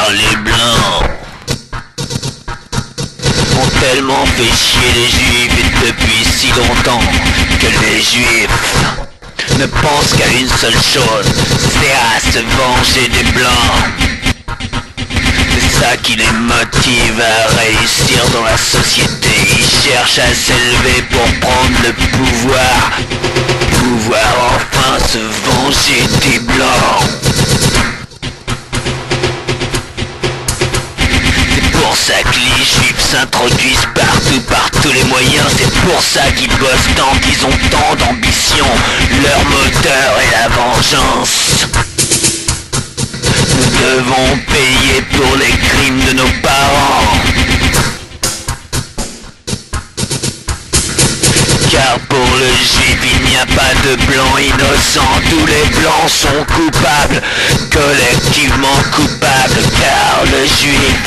car les blancs ont tellement fait chier les juifs et depuis si longtemps que les juifs ne pensent qu'à une seule chose, c'est à se venger des blancs. C'est ça qui les motive à réussir dans la société. Ils cherchent à s'élever pour prendre le pouvoir, pouvoir enfin se venger des blancs. C'est pour ça que les juifs s'introduisent partout par tous les moyens. C'est pour ça qu'ils bossent tant, qu'ils ont tant d'ambition. Leur moteur est la vengeance. Nous devons payer pour les crimes de nos parents. Car pour le juif il n'y a pas de blanc innocent. Tous les blancs sont coupables, collectivement coupables. Car le juif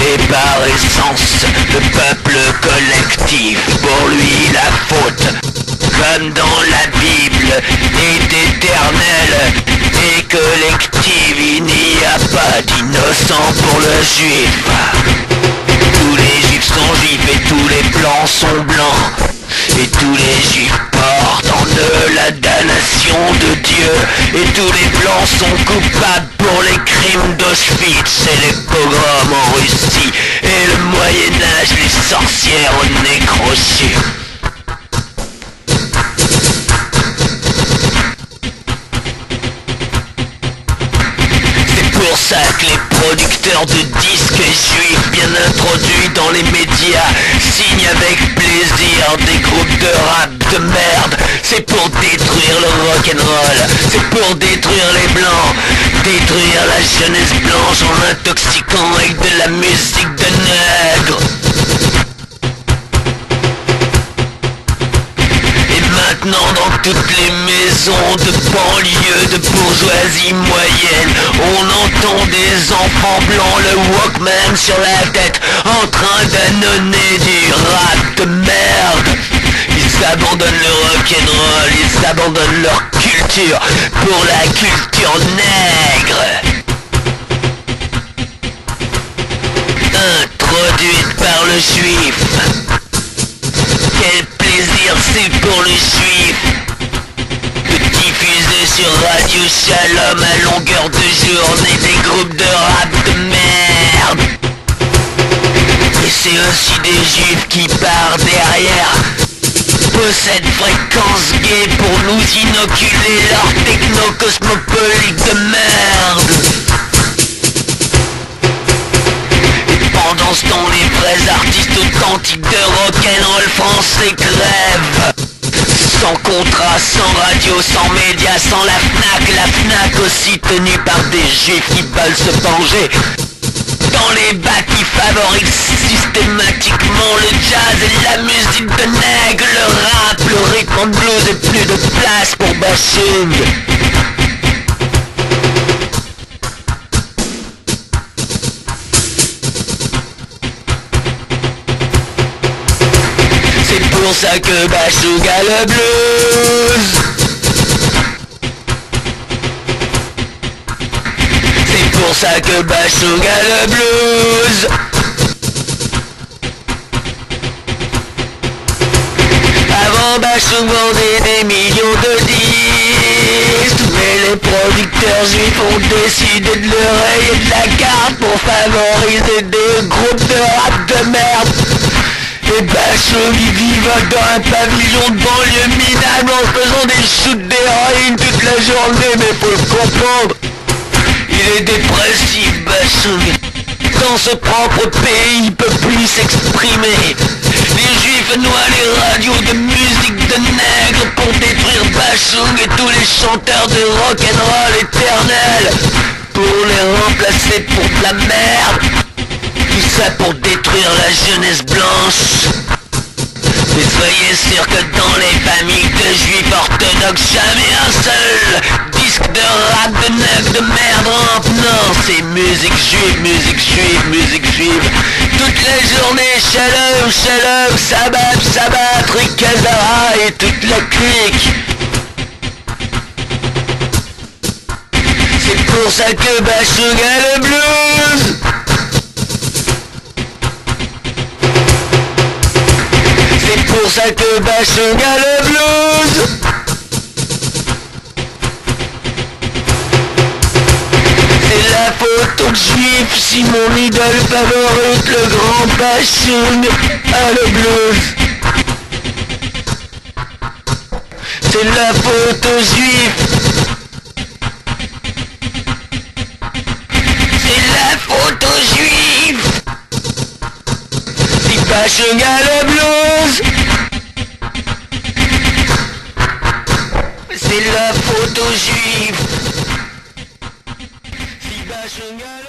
est par essence le peuple collectif. Pour lui la faute, comme dans la Bible, est éternelle et collective. Il n'y a pas d'innocent pour le juif. Tous les juifs sont juifs et tous les blancs sont blancs. Et tous les juifs portent en eux la damnation de Dieu. Et tous les blancs sont coupables pour les crimes d'Auschwitz et les pogroms en Russie. Et le Moyen-Âge, les sorcières au nez croché. C'est pour ça que les producteurs de disques juifs bien introduits dans les médias signent avec plaisir des groupes de rap de merde. C'est pour détruire le rock'n'roll, c'est pour détruire les blancs, détruire la jeunesse blanche en intoxiquant avec de la musique de nègre. Maintenant dans toutes les maisons de banlieue, de bourgeoisie moyenne, on entend des enfants blancs, le Walkman sur la tête, en train d'annoncer du rap de merde. Ils abandonnent le rock'n'roll, ils abandonnent leur culture pour la culture nègre. Introduite par le juif. Quel plaisir c'est pour le juif de diffuser sur Radio Shalom à longueur de journée des groupes de rap de merde. Et c'est aussi des juifs qui par derrière possèdent fréquence gay pour nous inoculer leur techno-cosmopolite de merde. Pendant ce temps, les vrais artistes authentiques de rock'n'roll français crèvent. Sans contrat, sans radio, sans médias, sans la FNAC aussi tenue par des juifs qui veulent se venger. Dans les bacs qui favorisent systématiquement le jazz et la musique de nègre, le rap, le rythme and blues et plus de place pour bashing. C'est pour ça que Bachouga le blues. C'est pour ça que Bachouga le blues. Avant Bachouga vendait des millions de disques, mais les producteurs juifs ont décidé de le rayer de la carte pour favoriser des groupes de rap de merde. Et Bachung il vivent dans un pavillon de banlieue minable en faisant des shoots d'héroïne toute la journée, mais faut le comprendre. Il est dépressif, Bachung. Dans ce propre pays, il peut plus s'exprimer. Les juifs noient les radios de musique de nègres pour détruire Bachung et tous les chanteurs de rock'n'roll éternel, pour les remplacer pour de la merde. Tout ça pour détruire la jeunesse blanche. Mais soyez sûr que dans les familles de juifs orthodoxes, jamais un seul disque de rap de nègre de merde rampe. Non, c'est musique juive, musique juive, musique juive. Toute la journée, shalom, shalom, sabbat, sabbat, rikazara et toute la clique. C'est pour ça que Bachunga le blues. C'est pour ça que Bachunga le blues. C'est la faute aux juifs si mon idole favorite le grand Bachung a le blues. C'est la faute aux juifs. C'est la faute aux juifs. Si Bachung a le blues, c'est la faute aux juifs. Si Bachung a